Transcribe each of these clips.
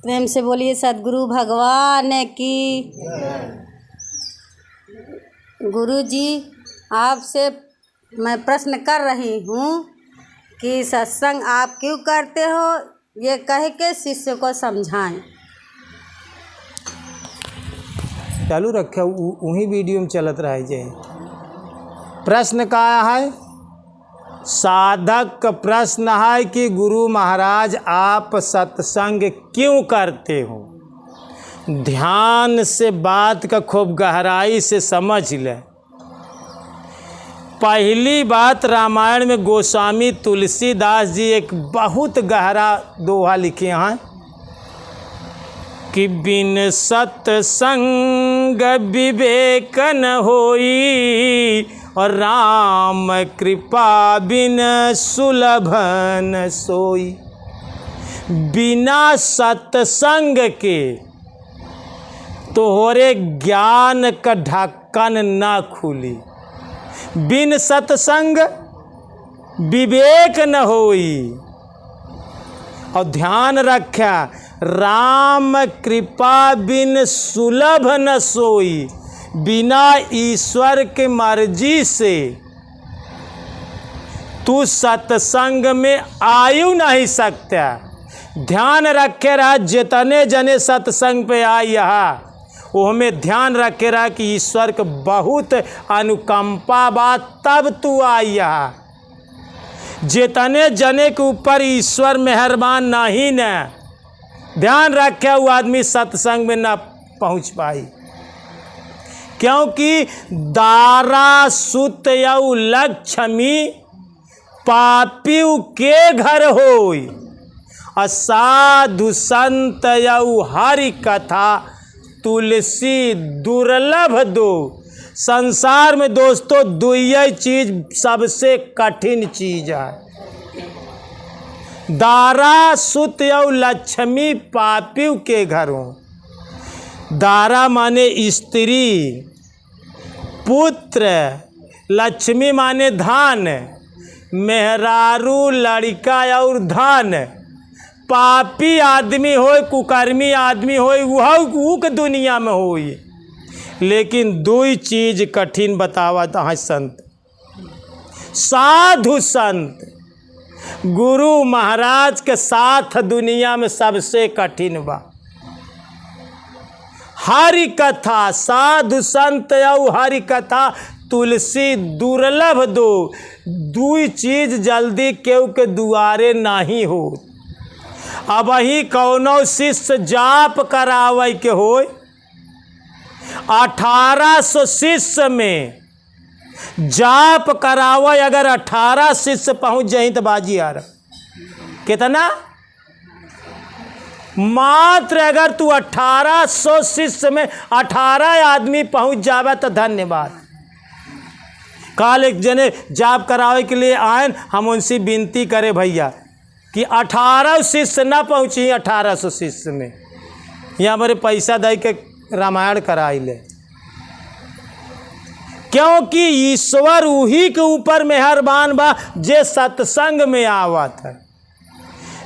प्रेम से बोलिए सद्गुरु भगवान की। गुरु जी, आपसे मैं प्रश्न कर रही हूँ कि सत्संग आप क्यों करते हो, ये कह के शिष्य को समझाएं। चालू रखे वही वीडियो में चलत रह जाए। प्रश्न का है, साधक का प्रश्न है कि गुरु महाराज आप सत्संग क्यों करते हो। ध्यान से बात का खूब गहराई से समझ ले। पहली बात, रामायण में गोस्वामी तुलसीदास जी एक बहुत गहरा दोहा लिखे हैं कि बिन सत्संग विवेक न होई और राम कृपा बिन सुलभ न सोई। बिना सत्संग के तोहरे ज्ञान का ढक्कन ना खुली। बिन सत्संग विवेक न होई। और ध्यान रखा, राम कृपा बिन सुलभ न सोई। बिना ईश्वर के मर्जी से तू सत्संग में आयु नहीं सकता। ध्यान रखे रहा, जितने जने सत्संग पे आई यहाँ वो हमें ध्यान रखे रहा कि ईश्वर के बहुत अनुकंपा बात तब तू आई यहाँ। जितने जने के ऊपर ईश्वर मेहरबान नहीं न, ध्यान रखे वो आदमी सत्संग में ना पहुँच पाई। क्योंकि दारा सुत यऊ लक्ष्मी पापियु के घर होई। असाधु संत यऊ हरि कथा तुलसी दुर्लभ दो। संसार में दोस्तों दो ही चीज सबसे कठिन चीज है, दारा सुत यऊ लक्ष्मी पापियु के घरों। दारा माने स्त्री, पुत्र, लक्ष्मी माने धान, मेहरारू लड़का और धन। पापी आदमी होए, कुकर्मी आदमी होए, वह के दुनिया में होई। लेकिन दो ही चीज कठिन बतावत है संत। साधु संत गुरु महाराज के साथ दुनिया में सबसे कठिन बा। हरि कथा, साधु संत और हरि कथा तुलसी दुर्लभ दो। दुई चीज जल्दी केहू के दुआरे नहीं हो। अब ही कौनो शिष्य जाप करावे के हो, 1800 शिष्य में जाप करावे, अगर 18 शिष्य पहुंच जाए तो बाजी आ रहा। कितना? मात्र अगर तू 1800 शिष्य में 18 आदमी पहुंच जावे तो धन्यवाद। काल एक जने जाप करावे के लिए आए, हम उनसे विनती करें भैया कि 18 शिष्य ना पहुंची 1800 शिष्य में, यहाँ हमारे पैसा दे के रामायण कराई ले। क्योंकि ईश्वर उही के ऊपर मेहरबान बा जे सत्संग में आवत है,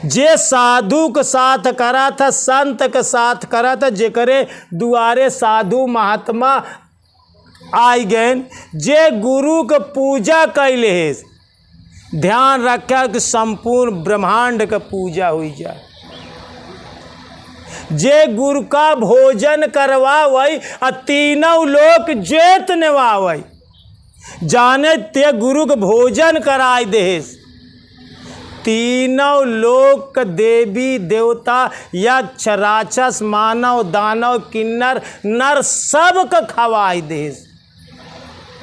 जे साधु के साथ करा था, संत के साथ करा था, जेकरे दुआरे साधु महात्मा आई गए, जे गुरु के पूजा कैले है। ध्यान रखा कि संपूर्ण ब्रह्मांड का पूजा हुई जाए। जे गुरु का भोजन करवावई और तीनों लोक जेत नेवावई। जाने ते गुरु के भोजन कराई देस, तीनों लोक देवी देवता यक्ष राक्षस मानव दानव किन्नर नर सब का खवाई देस,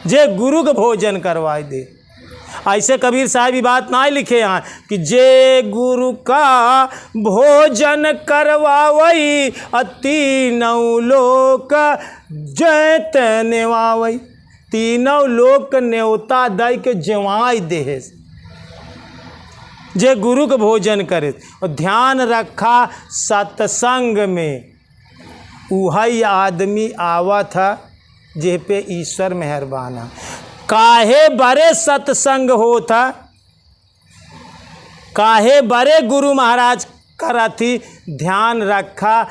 जे गुरु के भोजन करवाई दे। ऐसे कबीर साहब बात ना लिखे यहाँ कि जे गुरु का भोजन करवावई तीनों लोक जैत नेवावई। तीनों लोक न्योता दई के जवाई दे, जे गुरु के भोजन करे। और ध्यान रखा, सत्संग में वही आदमी आवत है जे पे ईश्वर मेहरबान है। काहे बड़े सत्संग होता, काहे बड़े गुरु महाराज करा थी, ध्यान रखा,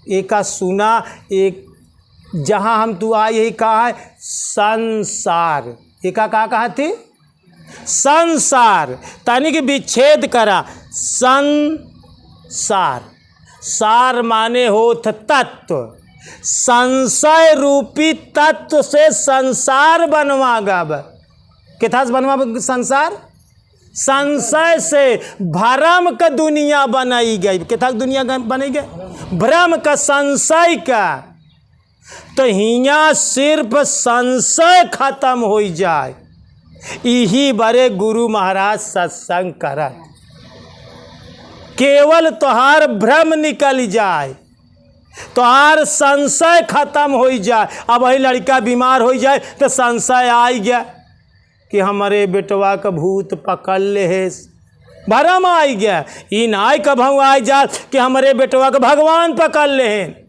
एक सुना, एक जहाँ हम तू आ यही कहा है संसार, एक कहा थी संसार, तानी कि विच्छेद करा, संसार, सार माने होत तत्व, संशय रूपी तत्व से संसार बनवा गब, किथा से बनवा संसार, संशय से भ्रम का दुनिया बनाई गई, किथा दुनिया बनी गई, भ्रम का, संशय का, तो हियाँ सिर्फ संशय खत्म हो जाए, यही बड़े गुरु महाराज सत्संग करत, केवल तोहार भ्रम निकल जाए, तोहार संशय खत्म हो जाए। अब वही लड़का बीमार हो जाए तो संशय आ गया कि हमारे बेटवा का भूत पकड़ ले है, भरम आ गया, इन आय कब हम आ जा कि हमारे बेटवा का भगवान पकड़ ले हैं,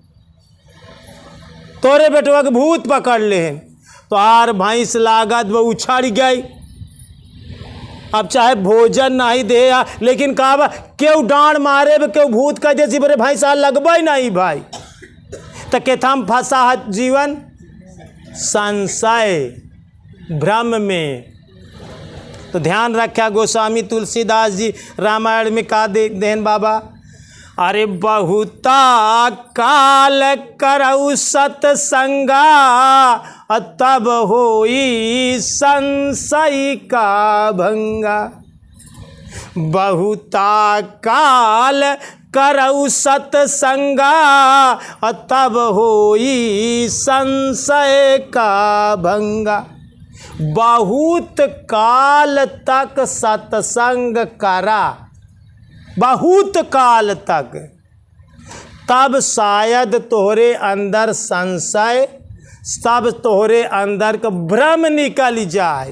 तोरे बेटवा के भूत पकड़ ले हैं, तो आर भैंस लागत वो उछड़ गई। अब चाहे भोजन नहीं दे लेकिन कहा क्यों डांड मारे क्यों भूत कह जैसी बड़े भाई साल लगबा ही नहीं भाई, तो केथम फंसा जीवन, संशय भ्रम में। तो ध्यान रखा गोस्वामी तुलसीदास जी रामायण में कहा देन बाबा, अरे बहुता काल करऊ सत्संगा तब होई संशय का भंगा, बहुता काल करऊ सत्संगा तब होई संशय का भंगा, बहुत काल तक सत्संग करा, बहुत काल तक, तब शायद तोहरे अंदर संशय, तब तोहरे अंदर का भ्रम निकल जाए।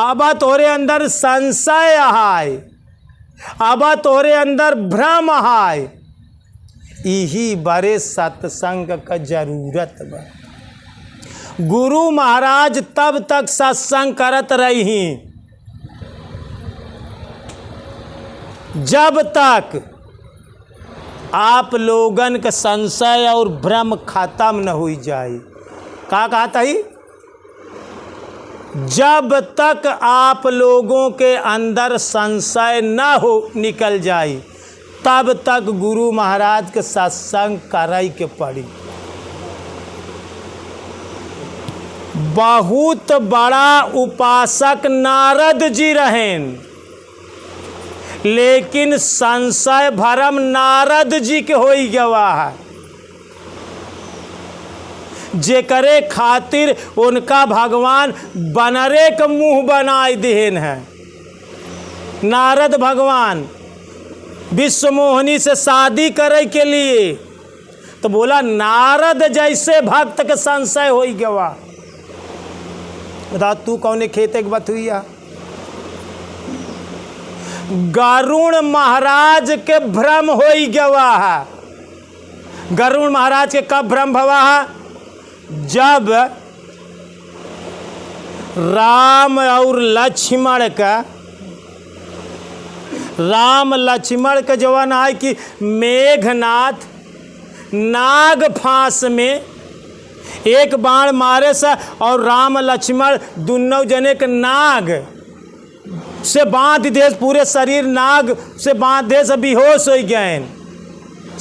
अब तोहरे अंदर संशय आए, अब तोहरे अंदर भ्रम आए, यही बड़े सत्संग का जरूरत बा। गुरु महाराज तब तक सत्संग करत रही जब तक आप लोगन का संशय और भ्रम खत्म न हो जाए। का कहा था ही, जब तक आप लोगों के अंदर संशय न हो निकल जाए तब तक गुरु महाराज के सत्संग कराई के पड़ी। बहुत बड़ा उपासक नारद जी रहें, लेकिन संशय भरम नारद जी के हो गवाह, जेकरे खातिर उनका भगवान बनरे का मुंह बनाए देन है। नारद भगवान विश्व मोहिनी से शादी करे के लिए तो बोला नारद जैसे भक्त के संशय हो गवा। बता तू कौने खेते के बथुइया। गरुण महाराज के भ्रम हो गवा है। गरुण महाराज के कब भ्रम भवा है? जब राम और लक्ष्मण का, राम लक्ष्मण का जवान है कि मेघनाथ नाग फांस में एक बाण मारे से और राम लक्ष्मण दोनों जने के नाग से बांध दे, पूरे शरीर नाग से बांध दे से बेहोश हो गए,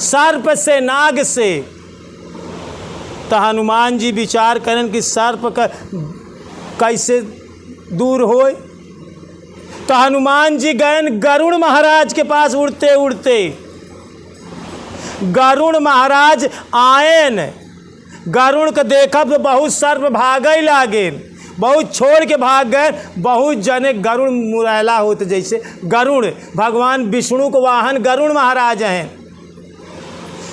सर्प से नाग से। तो हनुमान जी विचार करें कि सर्प का कैसे दूर होए। तो हनुमान जी गए गरुण महाराज के पास उड़ते उड़ते। गरुण महाराज आयन, गरुण को देखा तो बहुत सर्प भागे लागे, बहुत छोड़ के भाग गए। बहुत जने गरुण मुरैला होते, जैसे गरुण भगवान विष्णु को वाहन गरुण महाराज हैं।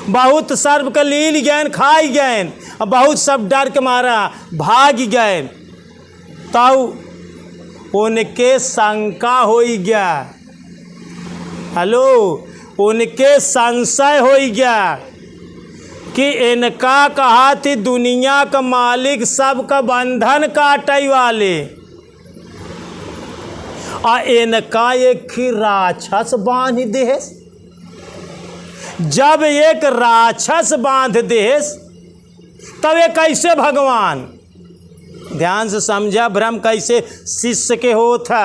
बहुत सर्प का लील गए, खाई गए, और बहुत सब डर के मारा भाग गए। तब उनके शंका हो गया, हेलो, उनके संशय हो गया कि इनका कहा थी दुनिया का मालिक सबका बंधन काटे वाले, और इनका एक राक्षस बांध दे। जब एक राक्षस बांध देस तब ये कैसे भगवान। ध्यान से समझा भ्रम कैसे शिष्य के होता।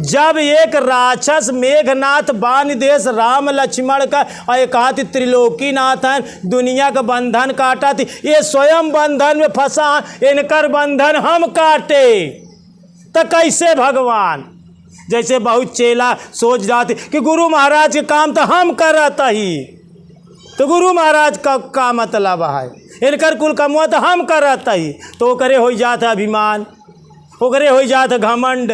जब एक राक्षस मेघनाथ बांध देश राम लक्ष्मण का और एक हाथ त्रिलोकी नाथ है दुनिया का बंधन काटा थी, ये स्वयं बंधन में फंसा, इनकर बंधन हम काटे तो कैसे भगवान। जैसे बहुत चेला सोच जाते कि गुरु महाराज के काम तो हम करत ही, तो गुरु महाराज का मतलब है इनकर कुल कमुआ तो हम करत ही, तो ओकरे हो जात अभिमान, ओकरे हो जात घमंड।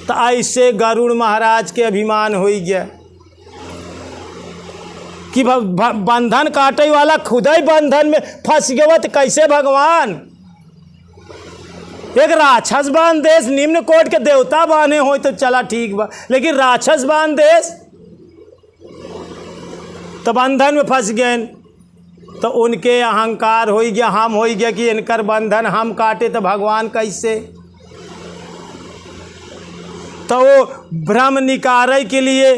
तो ऐसे गरुड़ महाराज के अभिमान हो गया कि बंधन काटे वाला खुद ही बंधन में फंस गया, तो कैसे भगवान। एक राक्षस बांध देश, निम्न कोट के देवता बाने हो तो चला ठीक बा, लेकिन राक्षस बांध देश तो बंधन में फंस गए। तो उनके अहंकार हो गया, हम हो गया कि इनकर बंधन हम काटे तो भगवान कैसे। तो वो भ्रम निकारे के लिए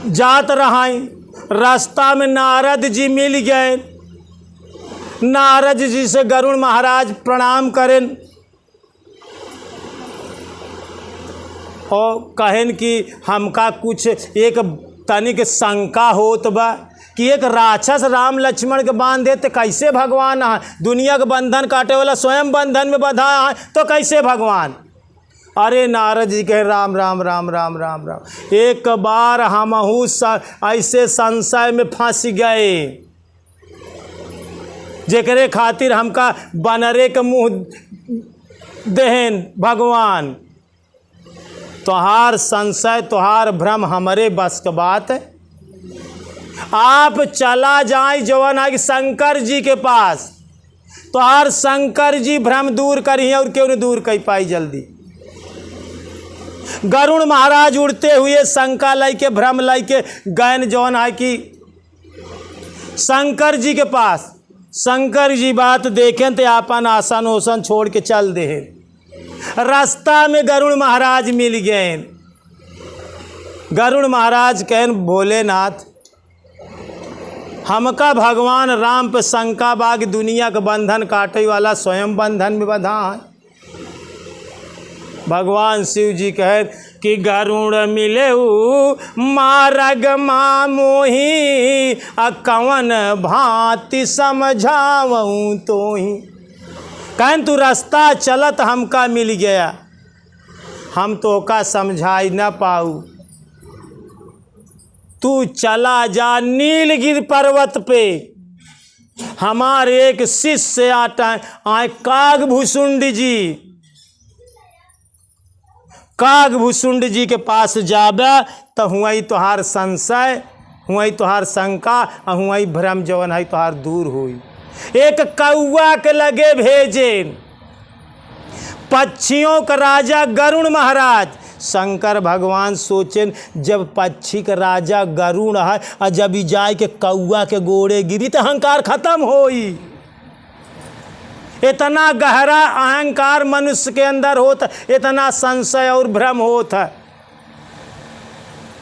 जात रहा, रास्ता में नारद जी मिल गए। नारद जी से गरुड़ महाराज प्रणाम करें और कहन कि हमका कुछ एक तनिक शंका होत बा कि एक राक्षस राम लक्ष्मण के बांध दे तो कैसे भगवान है। दुनिया के बंधन काटे वाला स्वयं बंधन में बंधा है तो कैसे भगवान। अरे नारद जी कहे राम राम राम राम राम राम, एक बार हमहू ऐसे संशय में फंस गए जेकरे खातिर हमका बनरे के मुँह देहन भगवान। तोहार संशय तोहार भ्रम हमारे बस के बात है। आप चला जाए जवन है कि शंकर जी के पास, तोहार शंकर जी भ्रम दूर करिए और क्यों नहीं दूर कर पाई जल्दी। गरुड़ महाराज उड़ते हुए शंका लाई के भ्रम लाई के गैन जवन है कि शंकर जी के पास। शंकर जी बात देखें तो अपन आसन ओसन छोड़ के चल दे। रास्ता में गरुड़ महाराज मिल गए। गरुड़ महाराज कहन भोलेनाथ हमका भगवान राम पे शंका बाग दुनिया के बंधन काटे वाला स्वयं बंधन में बंधा है। भगवान शिव जी कहे कि गरुड़ मिलेऊ मारग मा मोही कवन भांति समझाऊँ तो ही। कहन तू रास्ता चलत हमका मिल गया, हम तो का समझाई न पाऊ। तू चला जा नीलगिरि पर्वत पे, हमारे एक शिष्य आता आए कागभूषुंड जी। कागभूषुंड जी के पास जाबे तो हुआ तोहार संशय, हुआ तोहार शंका, हुआ भ्रम जवन है तोहार दूर हुई। एक कौआ के लगे भेजे, पक्षियों का राजा गरुड़ महाराज। शंकर भगवान सोचें जब पक्षी का राजा गरुड़ है और जब ही जाए के कौआ के गोड़े गिरी तो अहंकार खत्म होई। इतना गहरा अहंकार मनुष्य के अंदर होता, इतना संशय और भ्रम होता।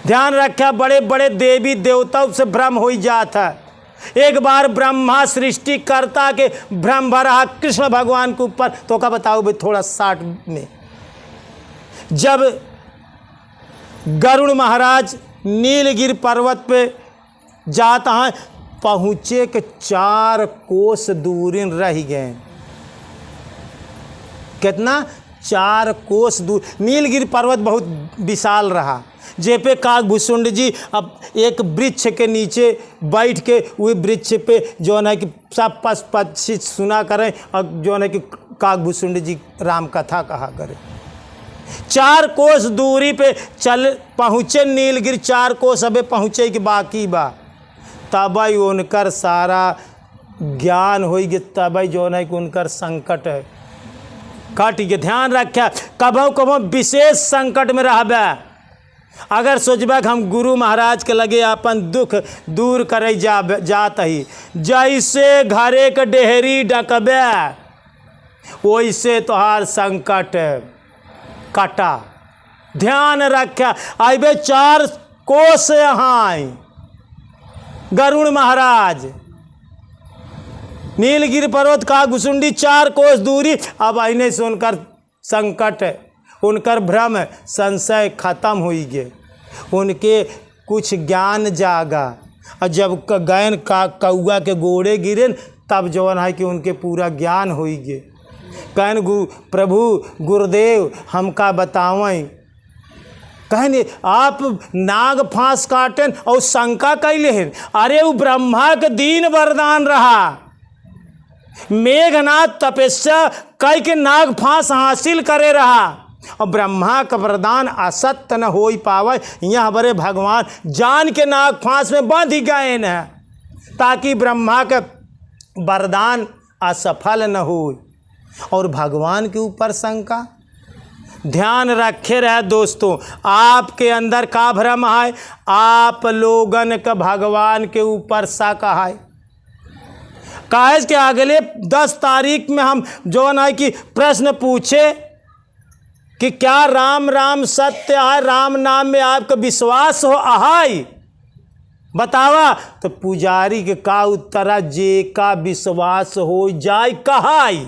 ध्यान रखा, बड़े बड़े देवी देवताओं से भ्रम हो जाता। एक बार ब्रह्मा सृष्टि करता के भ्रम भरा कृष्ण भगवान के ऊपर। तो क्या बताओ भाई थोड़ा 60 में जब गरुड़ महाराज नीलगिरि पर्वत पे जाता है, पहुँचे के 4 कोस दूरी रह गए। कितना? 4 कोस दूर। नीलगिरि पर्वत बहुत विशाल रहा, जे पे कागभूषुंड जी अब एक वृक्ष के नीचे बैठ के वही वृक्ष पे जो है कि सब पक्षी सुना करें और जो है कि कागभूषुंड जी राम कथा कहा करें। 4 कोस दूरी पे चल पहुँचे नीलगिरि। 4 कोस अबे पहुँचे कि बाकी बा, तब उनकर सारा ज्ञान हो गया, तब जो है कि उनकर संकट है कट गया। ध्यान रखा, कभो कभो विशेष संकट में रहबे। अगर सोचबे कि हम गुरु महाराज के लगे अपन दुख दूर करे जात ही, जैसे घरे के डेहरी डकबे वैसे तोहार संकट कटा। ध्यान रखा। आइबे 4 कोस यहाँ आई गरुड़ महाराज, नीलगिरी पर्वत का घुसुंडी 4 कोस दूरी। अब आईने से उनकर संकट, उनकर भ्रम संशय खत्म हुई गए, उनके कुछ ज्ञान जागा। और जब गैन का कौआ के गोड़े गिरे तब जवन है कि उनके पूरा ज्ञान हो गए। कहन प्रभु गुरुदेव हमका बतावें, कहने आप नाग फांस काटन और शंका कैले हैं। अरे वो ब्रह्मा के दीन वरदान रहा, मेघनाथ तपस्या कई के नाग फांस हासिल करे रहा, और ब्रह्मा का वरदान असत्य न हो पावे। यहाँ बड़े भगवान जान के नाग फांस में बंध गए न, ताकि ब्रह्मा का वरदान असफल न हो। और भगवान के ऊपर शंका, ध्यान रखे रहे दोस्तों, आपके अंदर का भ्रम है, आप लोगन का भगवान के ऊपर शक है। काहे के अगले 10 तारीख में हम जो है कि प्रश्न पूछे कि क्या राम राम सत्य है, राम नाम में आपका विश्वास हो आहाई बतावा, तो पुजारी के का उत्तरा, जे का विश्वास हो जाए कहाई।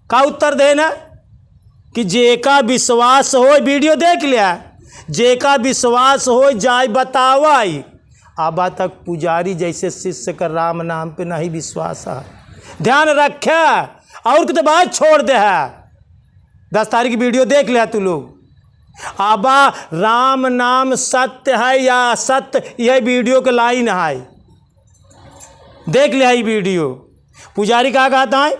का उत्तर देना कि जे का विश्वास हो, वीडियो देख लिया, जे का विश्वास हो जाए बतावाई। अब तक पुजारी जैसे शिष्य का राम नाम पे नहीं विश्वास है, ध्यान रखे और तो बात छोड़ दे है। 10 तारीख की वीडियो देख लिया तू लोग। आबा राम नाम सत्य है या असत्य, यह वीडियो के लाइन है, देख लिया ये वीडियो। पुजारी का कहता है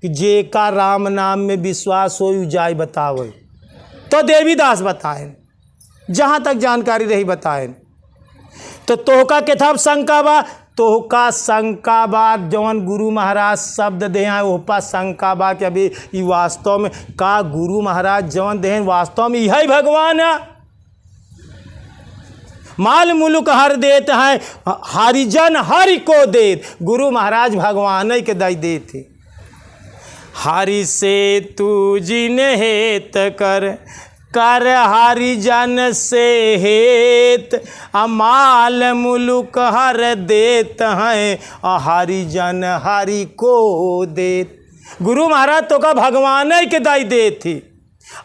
कि जे का राम नाम में विश्वास हो जाए बताओ, तो देवीदास बताए, जहाँ तक जानकारी रही बताए। तो तोहका के था शंका बा, तोहका शंका बा जौन गुरु महाराज शब्द दे हैं ओपा शंका बा कि अभी ये वास्तव में का गुरु महाराज जौन दे वास्तव में यही भगवान है। माल मुलुक हर देत हैं, हरिजन हरि को देत, गुरु महाराज भगवान के दई देते। हरि से तू जिन हेत कर, कर हरिजन से हेत, अमाल मुलुक हर देत हैं, हरिजन हरि को देत। गुरु महाराज तो का भगवान के दाई दे थी।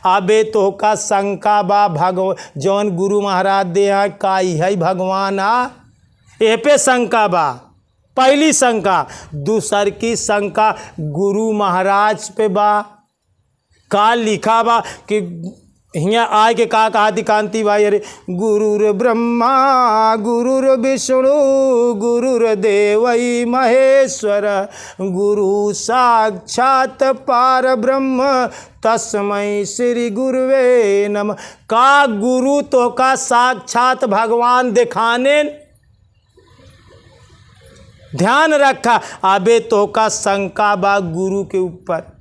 अबे तो का शंका बा जौन गुरु महाराज दे का है भगवान आ, ए पे शंका बा। पहली शंका। दूसर की शंका गुरु महाराज पे बा, का लिखा बा कि हियाँ आए के का कहा थी कांति भाई, अरे गुरुर ब्रह्मा गुरुर विष्णु गुरुर्देवई महेश्वर, गुरु साक्षात पार ब्रह्म तस्मै श्री गुरुवे नमः। का गुरु तो का साक्षात भगवान दिखाने, ध्यान रखा। अबे तो का शंका बा गुरु के ऊपर।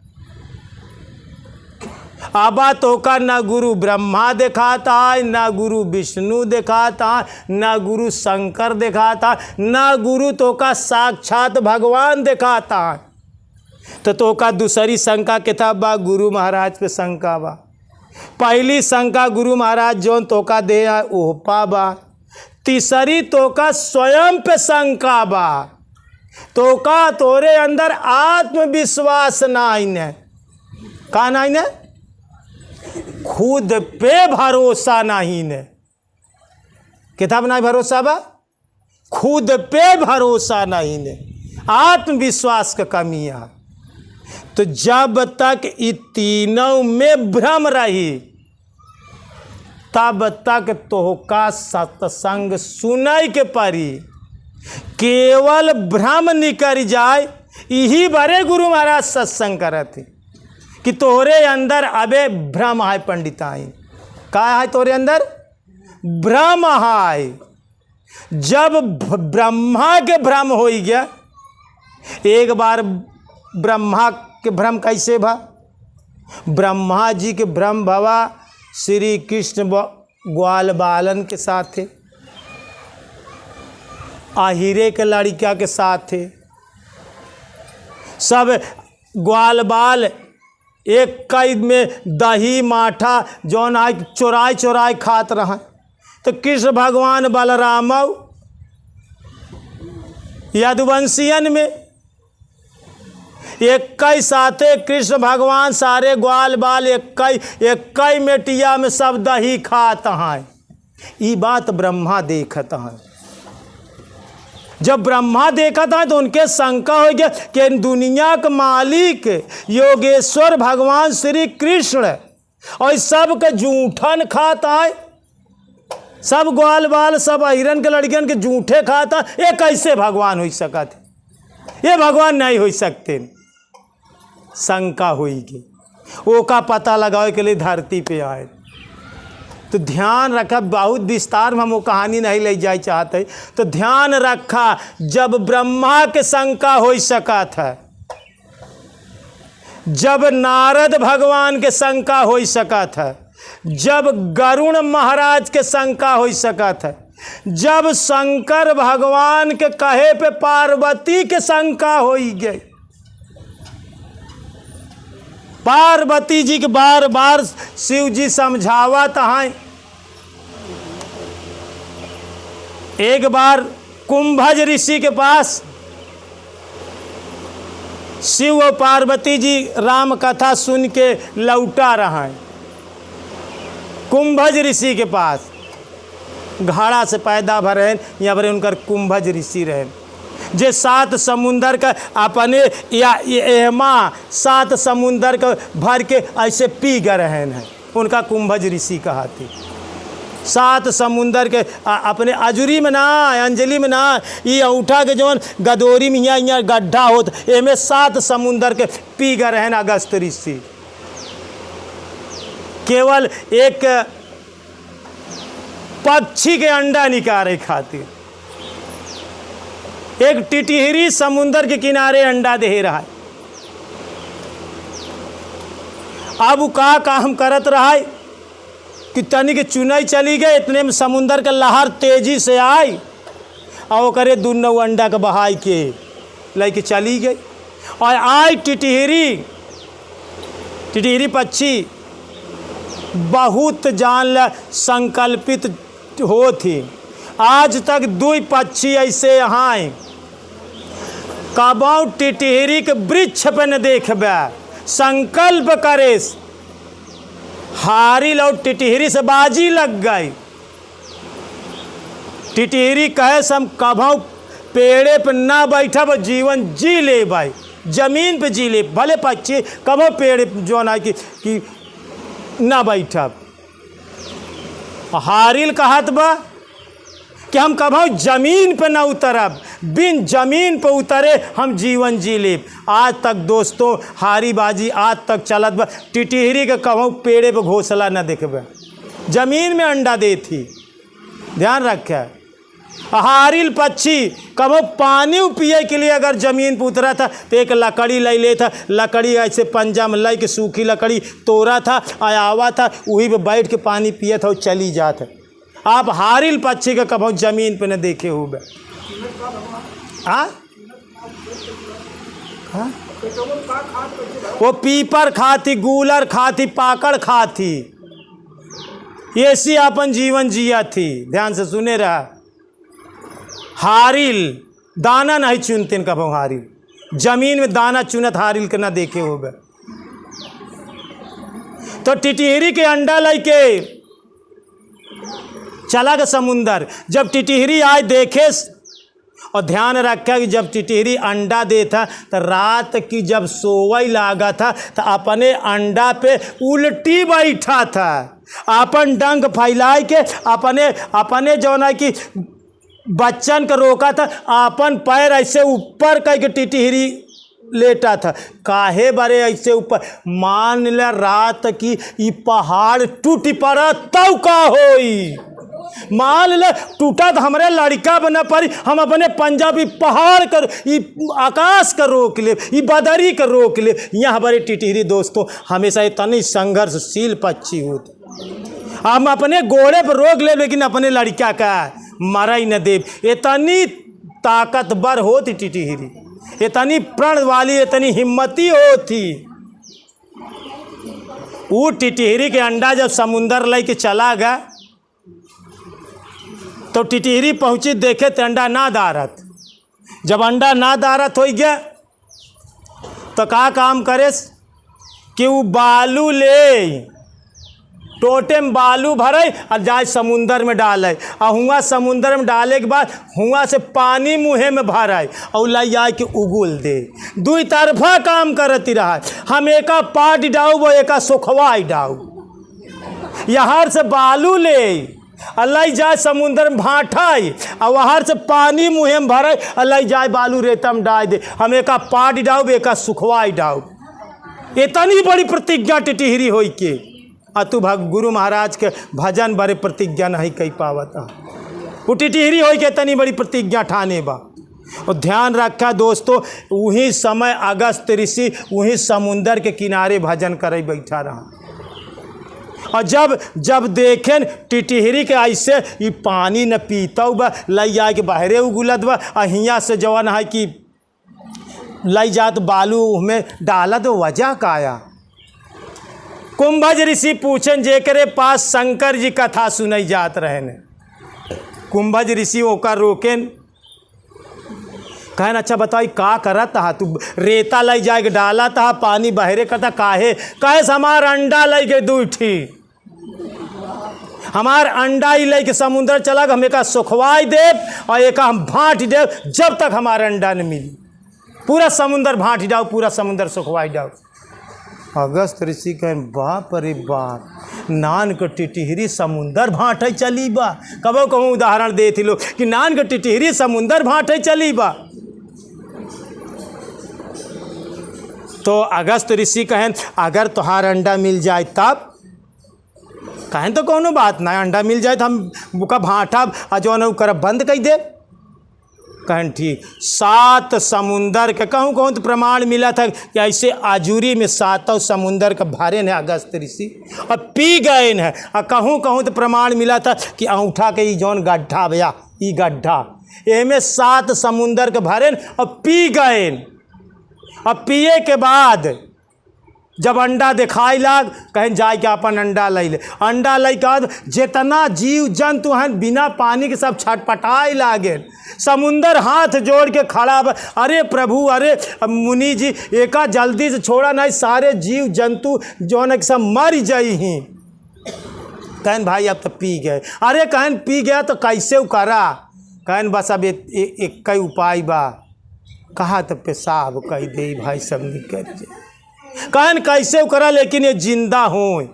आबा तो का ना गुरु ब्रह्मा दिखाता है, ना गुरु विष्णु दिखाता है, ना गुरु शंकर दिखाता है, ना गुरु तो का साक्षात भगवान दिखाता है। तो का दूसरी शंका के था बा गुरु महाराज पे शंका बा। पहली शंका गुरु महाराज जौन तो का दे ओपा बा। तीसरी तो का स्वयं पे शंका बा, तो का तोरे अंदर आत्मविश्वास नहीं ने, का नहीं ने, खुद पे भरोसा नहीं ने। किताब नहीं भरोसा बा, खुद पे भरोसा नहीं ने, आत्मविश्वास का कमी है। तो जब तक इन तीनों में भ्रम रही तब तक तोहका सत्संग सुनाई के परी। केवल भ्रम निकल जाए, यही बड़े गुरु महाराज सत्संग करते कि तोरे अंदर अबे भ्रम है। पंडिताई का है तोरे अंदर भ्रम है। जब ब्रह्मा के भ्रम हो गया, एक बार ब्रह्मा के भ्रम कैसे भा, ब्रह्मा जी के भ्रम भवा श्री कृष्ण ग्वाल बालन के साथ थे, आहिरे के लड़किया के साथ थे। सब ग्वाल बाल एक कई में दही माठा जौन आज चोराई चोराई खात रहा। तो कृष्ण भगवान बलराम यदुवंशियन में एक साथे कृष्ण भगवान सारे ग्वाल बाल एक मेटिया में सब दही खात हैं। ये बात ब्रह्मा देखत हैं। जब ब्रह्मा देखत हैं तो उनके शंका हो गया कि दुनिया के मालिक योगेश्वर भगवान श्री कृष्ण और सब के जूठन खाता है, सब ग्वाल बाल सब हिरन के लड़कियन के जूठे खाता। ये कैसे भगवान हो सकते? ये भगवान नहीं हो सकते। शंका हुई वो का पता लगावे के लिए धरती पे आए। तो ध्यान रखा, बहुत विस्तार में हम वो कहानी नहीं ले जाए चाहते। तो ध्यान रखा, जब ब्रह्मा के शंका हो सका था, जब नारद भगवान के शंका हो सका था, जब गरुण महाराज के शंका हो सका था, जब शंकर भगवान के कहे पे पार्वती के शंका हो गई। पार्वती जी के बार बार शिव जी समझावत हैं। एक बार कुंभज ऋषि के पास शिव और पार्वती जी राम कथा सुन के लौटा रहा है। कुंभज ऋषि के पास घाड़ा से पैदा भर हैं, यहाँ पर उनकर कुंभज ऋषि रहे जे 7 समुंदर का अपने या एहमा 7 समुंदर का भर के ऐसे पी गए हैं। उनका कुंभज ऋषि कहा थी। 7 समुंदर के अपने अजूरी में ना, अंजलि में ना, ये औठा के जौन गदोरी में यहाँ गड्ढा होता, एमे 7 समुंदर के पी गए हैं अगस्त ऋषि। केवल एक पक्षी के अंडा निकाले खातिर। एक टिटहरी समुंदर के किनारे अंडा दे रहा है। अब वो का काम करत रहा है कि तनी के चुनाई चली गए, इतने में समुंदर का लहर तेजी से आई और करे दुनों अंडा के बहाई के लेके चली गई। और आई टिटहरी पक्षी बहुत जान संकल्पित हो थी। आज तक 2 पक्षी ऐसे यहाँ आए कबौ टिटहरी के वृक्ष पे न देखबे, संकल्प करे हारी लो टिटहरी से बाजी लग गई। टिटहरी कहे हम कबौ पेड़े पे ना बैठब, जीवन जी ले भाई, जमीन पे जी ले, भले पक्षी कबौ पेड़ जो ना कि ना बैठब। हारिल कहत बा कि हम कभी जमीन पे ना उतरब, बिन जमीन पे उतरे हम जीवन जी लेब। आज तक दोस्तों हारी बाजी आज तक चलत बा। टिटहरी के कभी पेड़े पे घोंसला ना देखबे, जमीन में अंडा दे थी। ध्यान रखे। हारिल पक्षी कभी पानी पिए के लिए अगर जमीन पे उतरा था तो एक लकड़ी ले ले था, लकड़ी ऐसे पंजा में लै के सूखी लकड़ी तोड़ा था, आया था, वही पे बैठ के पानी पिए था और चली जाता। आप हारिल पक्षी का कभी जमीन पे न देखे हुए। हाँ, वो पीपर खाती, गूलर खाती, पाकड़ खाती, ऐसी अपन जीवन जिया थी। ध्यान से सुने रहा। हारिल दाना नहीं चुनते कभी, हारिल जमीन में दाना चुनत हारिल के ना देखे हुए। तो टिटहरी के अंडा लेके चला गया समुंदर। जब टिटहरी आए देखे, और ध्यान रखा कि जब टिटहरी अंडा देता तो रात की जब सोवई लागा था तो अपने अंडा पे उल्टी बैठा था, अपन डंक फैलाए के अपने जौना कि बच्चन का रोका था, अपन पैर ऐसे ऊपर करके टिटहरी लेटा था। काहे बारे ऐसे ऊपर? मान ले रात की ये पहाड़ टूट पड़ा तब का होई। मान ले टूटा तो हमारे लड़का बना पड़ी, हम अपने पंजाबी पहाड़ कर आकाश कर रोक ले, ये बदरी कर रोक ले। यहाँ हमारे टिटहरी दोस्तों हमेशा इतनी संघर्षशील पक्षी होते। हम अपने घोड़े पर रोक ले, लेकिन अपने लड़का का मरा ही न देव। इतनी ताकतवर होती टिटहरी, इतनी प्रण वाली, इतनी हिम्मती होती। वो टिटहरी के अंडा जब समुंदर लेके चला गया तो टिटहरी पहुंची, देखे तो अंडा ना दारत। जब अंडा ना दारत हो गया तो का काम करे कि वो बालू ले, टोटे में बालू भरे और जाए समुंदर में डाले, और हुआ समुंदर में डाले के बाद हुआ से पानी मुँहे में भराए और लाई जाए के उगुल दे। दुई तरफा काम करती रहा। हम एका पाट डाऊ वो एका सुखवाई डाऊ, यहाँ से बालू ले अल्लाह जाए समुंदर में भाटाई और वहाँ से पानी मुँहे में भरे, अल्लाह जाए बालू रेता में डाल दे। हम एका पाट डाऊ एका सुखवाई डाऊ। इतनी बड़ी प्रतिज्ञा टिटहरी होई के तू गुरु महाराज के भजन बड़े प्रतिज्ञा नहीं कही पावता। वो टिटहरी होई के इतनी बड़ी प्रतिज्ञा ठाने बा। और ध्यान रखा दोस्तों, वही समय अगस्त ऋषि वही समुंदर के किनारे भजन करे बैठा रहा। और जब देखें टिटहरी के ऐसे ये पानी न पीता बा, लई जाए के बाहरे उगुलत बा, और हियाँ से जवन है कि लई जात बालू में डालत, वजह का आया। कुंभज ऋषि पूछन जेकरे पास शंकर जी कथा सुनाई जात रहन। कुंभज ऋषि ओकर रोकेन, कहन अच्छा बताई का करत हा तू? रेता लई जाए के डाला था, पानी बहरे करता काहे? कहे हमार अंडा लई के दूठी, हमार अंडा ही लई के समुंदर चला हम एक सुखवाई देव और एक हम भाट देव, जब तक हमारा अंडा न मिली। पूरा समुंदर भाट जाओ, पूरा समुंदर सुखवाई जाओ। अगस्त ऋषि कहें बाप रे बाप, नान के टिटहरी समुंदर भाटे चली बा। कबो कहूँ उदाहरण दे थी लोग कि नान के टिटहरी समुंदर भाटे चली बा। तो अगस्त ऋषि कहें अगर तुहार अंडा मिल जाए तब कहें तो कोनो बात ना, अंडा मिल जाए तो हम बुका भाटा जो न कर बंद कर दे। कहें ठीक। 7 समुंदर के कहूँ तो प्रमाण मिला था कि ऐसे आजूरी में 7 समुंदर का भारे ने अगस्त ऋषि और पी गए हैं। और कहूँ तो प्रमाण मिला था कि अंगूठा के ये जौन गड्ढा भैया, ये गड्ढा एमे 7 समुंदर के भरे और पी गए। अब पिए के बाद जब अंडा दिखाई लाग, कहीं जाए के अपन अंडा लई ले। अंडा लई के बाद जितना जीव जंतु हैं बिना पानी के सब छटपटाए लागे। समुंदर हाथ जोड़ के खड़ा, अरे प्रभु, अरे मुनि जी, एका जल्दी से छोड़ा नहीं, सारे जीव जंतु जो है सब मर जाई ही। कहन भाई अब तो पी गए। अरे कहन पी गया तो कैसे करा? कहन बस अब एक कई उपाय बा। कहा तो पेशाब कह दे भाई सब निकल जाए। कहन कैसे करा? लेकिन ये जिंदा हो।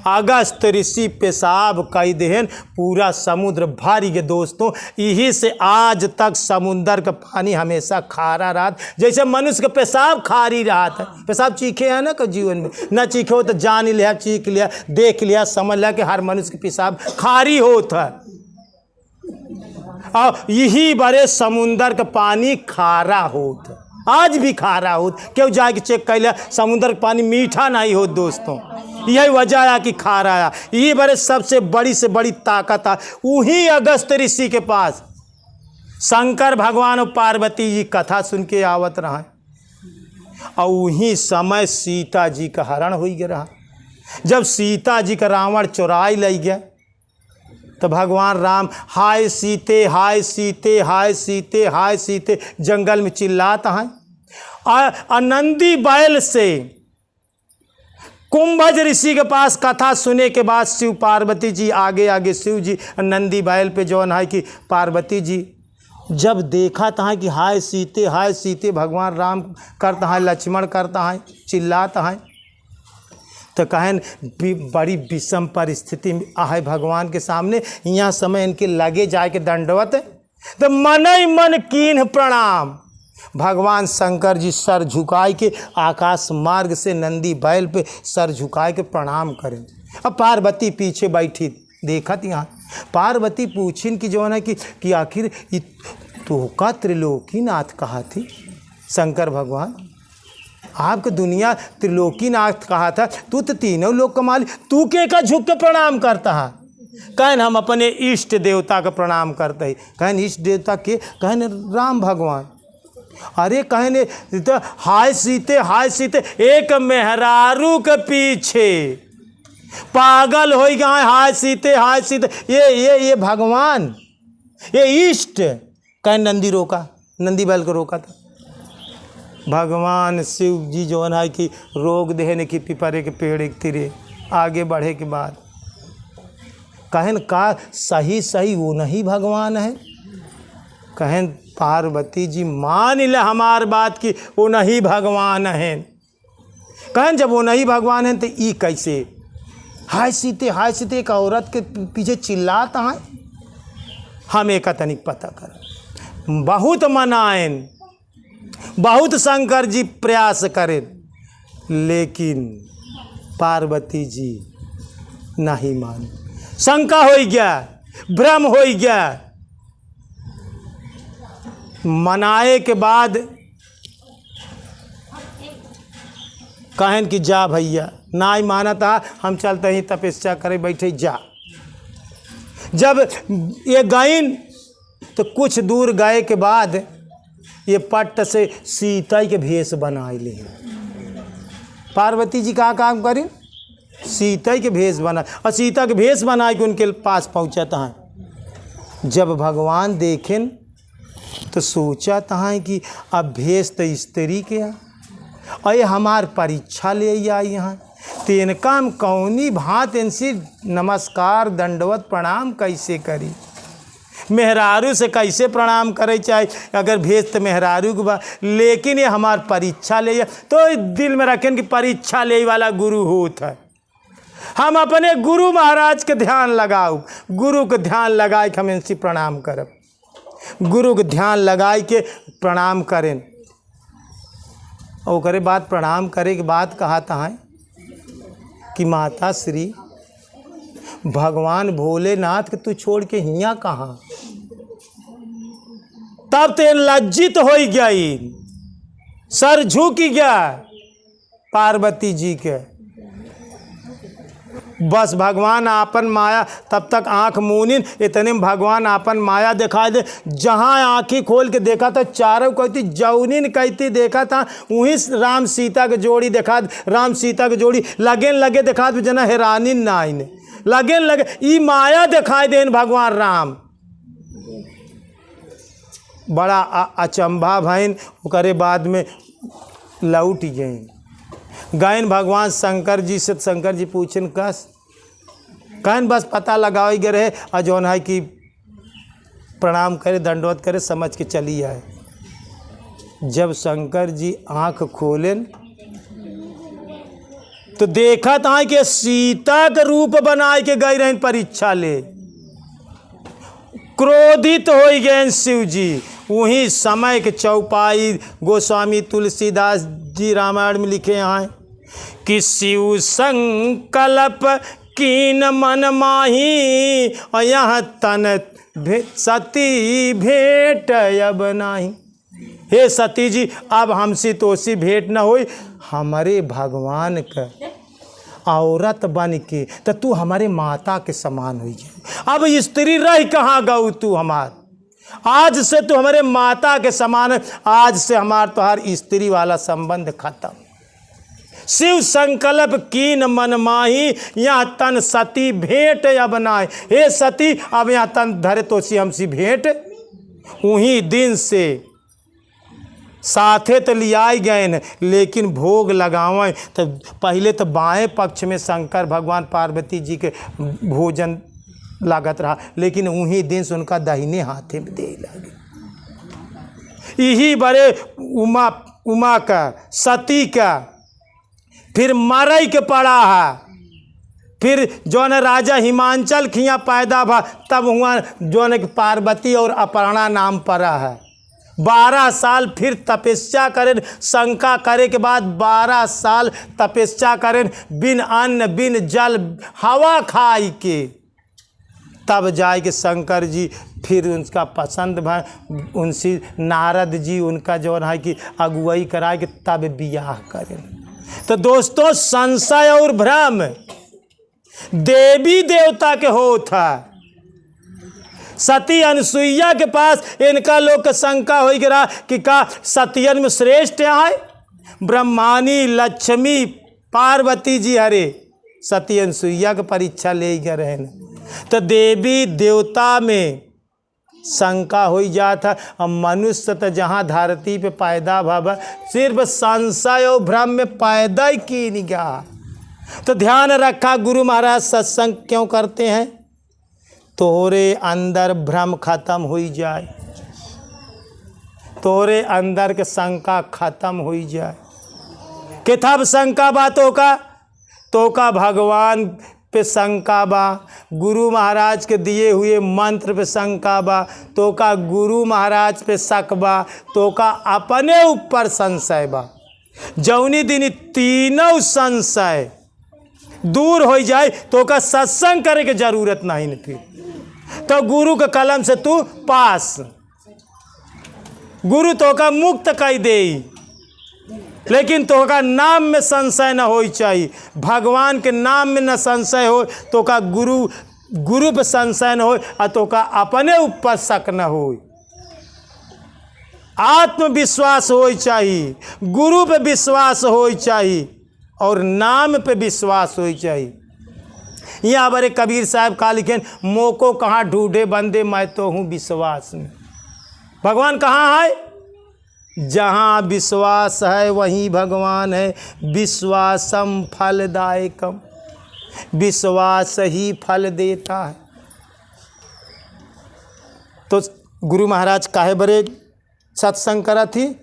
अगस्त ऋषि पेशाब कह देहन, पूरा समुद्र भारी के दोस्तों। यही से आज तक समुंदर का पानी हमेशा खारा रहा, जैसे मनुष्य का पेशाब खारी रहा था। पेशाब चीखे है ना का जीवन में, न चीखे हो तो जान लिया, चीख लिया, देख लिया, समझ लिया कि हर मनुष्य के पेशाब खारी होता है। और यही बड़े समुंदर का पानी खारा होता, आज भी खारा हो। क्यों जाके चेक कर लिया, समुद्र का पानी मीठा नहीं हो दोस्तों। यही वजह है कि खारा आया। यही बड़े सबसे बड़ी से बड़ी ताकत है वही अगस्त ऋषि के पास। शंकर भगवान और पार्वती जी कथा सुन के आवत रहा, और वही समय सीता जी का हरण हो गया रहा। जब सीता जी का रावण चुराई ले गया तो भगवान राम हाय सीते, हाय सीते, हाय सीते, हाय सीते जंगल में चिल्लाता है। नंदी बैल से कुंभज ऋषि के पास कथा सुने के बाद शिव पार्वती जी आगे आगे, शिव जी नंदी बैल पे जौन है कि पार्वती जी जब देखा था कि हाय सीते, हाय सीते भगवान राम करता है, लक्ष्मण करता है, चिल्लाता है, तो कहन बड़ी विषम परिस्थिति में आहे भगवान के सामने। यहाँ समय इनके लगे जाए के दंडवत, तो मन ही मन कीन्ह प्रणाम। भगवान शंकर जी सर झुकाए के आकाश मार्ग से नंदी बैल पे सर झुकाए के प्रणाम करें। अब पार्वती पीछे बैठी देखत। यहाँ पार्वती पूछिन कि जो है कि आखिर तो का त्रिलोकीनाथ कहा थी शंकर भगवान, आपको दुनिया त्रिलोकीनाथ कहा था, तू तो तीनों लोग का मालिक, तू के का झुक के प्रणाम करता है? कहन हम अपने इष्ट देवता का प्रणाम करते हैं। कहन इष्ट देवता के? कहन राम भगवान। अरे कहने तो हाय सीते एक मेहरारू के पीछे पागल हो गया। हाय सीते ये भगवान, ये इष्ट। कहीं नंदी रोका, नंदी बैल को रोका था। भगवान शिव जी जो है कि रोक देने की पिपरे के पेड़ एक तिरे आगे बढ़े के बाद कहन का सही वो नहीं भगवान है। कहन पार्वती जी मान ले हमार बात की वो नहीं भगवान है। कहन जब वो नहीं भगवान है तो ई कैसे हाय सीते एक औरत के पीछे चिल्लाता है। हम एक तनिक पता कर, बहुत मनाएं, बहुत शंकर जी प्रयास करें, लेकिन पार्वती जी नहीं मान। शंका हो गया, भ्रम हो गया। मनाए के बाद कहन कि जा भैया, ना ही माना था हम चलते ही तपस्या करे बैठे जा। जब ये गईन तो कुछ दूर गए के बाद ये पट्ट से सीता के भेष बनाए ले। पार्वती जी का काम करें, सीता के भेष बना, और सीता के भेष बना के उनके पास पहुँचाता है। जब भगवान देखें तो सोचा है कि अब भेष तो स्त्री के आ, और ये हमार परीक्षा ले आई यहाँ, तो इनका हम कौनी भात इनसे नमस्कार दंडवत प्रणाम कैसे करी। मेहरारू से कैसे प्रणाम करे, चाहे अगर भेज तो मेहरारू के बा, लेकिन ये हमार परीक्षा ले, तो दिल में रखें कि परीक्षा ले वाला गुरु होता है। हम अपने गुरु महाराज के ध्यान लगाओ, गुरु के ध्यान लगाए के हम इनसे प्रणाम करब, गुरु के ध्यान लगाए के प्रणाम करें। और करे बाद प्रणाम करे के बाद कहता है कि माता श्री भगवान भोलेनाथ के तू छोड़ के हियाँ कहाँ। तब ते लज्जित हो गई, सर झुक गया पार्वती जी के। बस भगवान आपन माया, तब तक आंख मूनिन, इतने में भगवान आपन माया दिखाई दे। जहाँ आंखें खोल के देखा था चारों कहती जौनिन कहती देखा था, वहीं राम सीता के जोड़ी देखा, राम सीता के जोड़ी लगे देखा जना हैरानी ना आईने लगे ई माया दिखाई देन भगवान राम। बड़ा अचंभा भैन। ओकरे बाद में लौट गए गैन भगवान शंकर जी से। शंकर जी पूछन कहन बस पता लगाओ गए रहे, और जौन है कि प्रणाम करे दंडवत करे समझ के चली आए। जब शंकर जी आंख खोलें तो देखा था कि सीता के रूप बनाए के गए रहे परीक्षा ले। क्रोधित हो गए शिव जी। वहीं समय के चौपाई गोस्वामी तुलसीदास जी रामायण में लिखे हैं कि शिव संकल्प कीन मन माही, और यहाँ तन सती भेंट अब नहीं। हे सती जी अब हमसे तोसी भेंट न होई, हमारे भगवान का औरत बन के तो तू हमारे माता के समान हुई है। अब स्त्री रह कहाँ गऊ तू हमार, आज से तू हमारे माता के समान है। आज से हमार तो हर स्त्री वाला संबंध खत्म। शिव संकल्प कीन मन माही, यहाँ तन सती भेंट अब नाय। हे सती अब यहाँ तन धरे तो सी हमसी भेंट। उही दिन से साथे तो लियाई गए न, लेकिन भोग लगावें तो पहले तो बाएं पक्ष में शंकर भगवान पार्वती जी के भोजन लागत रहा, लेकिन उन्हीं दिन से उनका दाहिने हाथे में दे लगे। यही बड़े उमा का सती का फिर मरई के पड़ा है। फिर जौन राजा हिमांचल खिया पैदा भा, तब हुआ जौन पार्वती और अपर्णा नाम पड़ा है। 12 साल फिर तपस्या करें, शंका करे के बाद 12 साल तपस्या करें, बिन अन्न बिन जल हवा खाई के, तब जाए के शंकर जी फिर उनका पसंद भा, उनसे नारद जी उनका जो है कि अगुवाई कराए के तब बियाह करें। तो दोस्तों संशय और भ्रम देवी देवता के होता। सती अनुसुईया के पास इनका लोग का शंका हो गिरा कि का सतियन में श्रेष्ठ है ब्रह्मानी लक्ष्मी पार्वती जी हरे सती अनुसुईया के परीक्षा ले गए रहे तो देवी देवता में शंका हो जाता। अब मनुष्य तो जहाँ धरती पे पैदा भव सिर्फ संशय और भ्रम में पैदा ही की निगाह। तो ध्यान रखा गुरु महाराज सत्संग क्यों करते हैं? तोरे अंदर भ्रम खत्म हो जाए, तोरे अंदर के शंका खत्म हो जाए। किताब शंका बातों का तो का भगवान पे शंका बा, गुरु महाराज के दिए हुए मंत्र पे शंका बा, तो का गुरु महाराज पे शक बा, तो का अपने ऊपर संशय बा। जौनी दिन तीनों संशय दूर हो जाए तो का सत्संग करे के जरूरत नहीं फिर तो गुरु के कलम से तू पास, गुरु तो का मुक्त कर दे। लेकिन तो का नाम में संशय न हो चाहिए, भगवान के नाम में न संशय हो, तो का गुरु पे संशय न हो, और तो का अपने ऊपर शक न हो। आत्मविश्वास हो चाहिए, गुरु पे विश्वास हो चाहिए और नाम पे विश्वास हो चाहिए। यहाँ बड़े कबीर साहब का लिखे मोको कहाँ ढूंढे बंदे मैं तो हूँ विश्वास में। भगवान कहाँ है? जहाँ विश्वास है वहीं भगवान है। विश्वासम फलदायकम, विश्वास ही फल देता है। तो गुरु महाराज काहे बड़े सत्संग करा थी?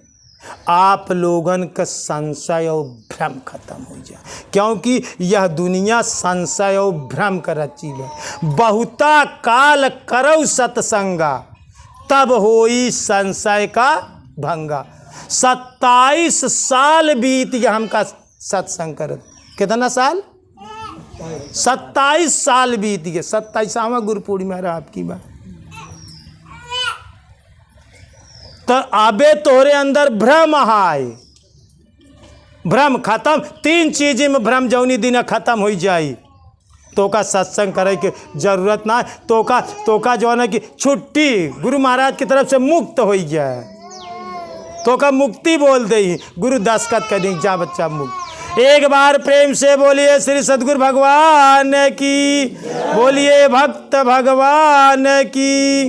आप लोगन का संशय और भ्रम खत्म हो जाए, क्योंकि यह दुनिया संशय और भ्रम का रची है। बहुता काल करौ सत्संगा तब होई संशय का भंगा। 27 साल बीत गया हमका सत्संग करत। कितना साल? 27 साल बीत गए। 27वां गुरु पूर्णिमा रहा आपकी बात। तो आबे तोरे अंदर भ्रम है, भ्रम खत्म। 3 चीज़ें में भ्रम जौनी दिन खत्म हो जाए तो का सत्संग करे के जरूरत ना है। तो का जो है ना कि छुट्टी गुरु महाराज की तरफ से मुक्त हो जाए, तो का मुक्ति बोल दे गुरु दस्तखत कर दी जा बच्चा मुक्त। एक बार प्रेम से बोलिए श्री सद्गुरु भगवान की, बोलिए भक्त भगवान की।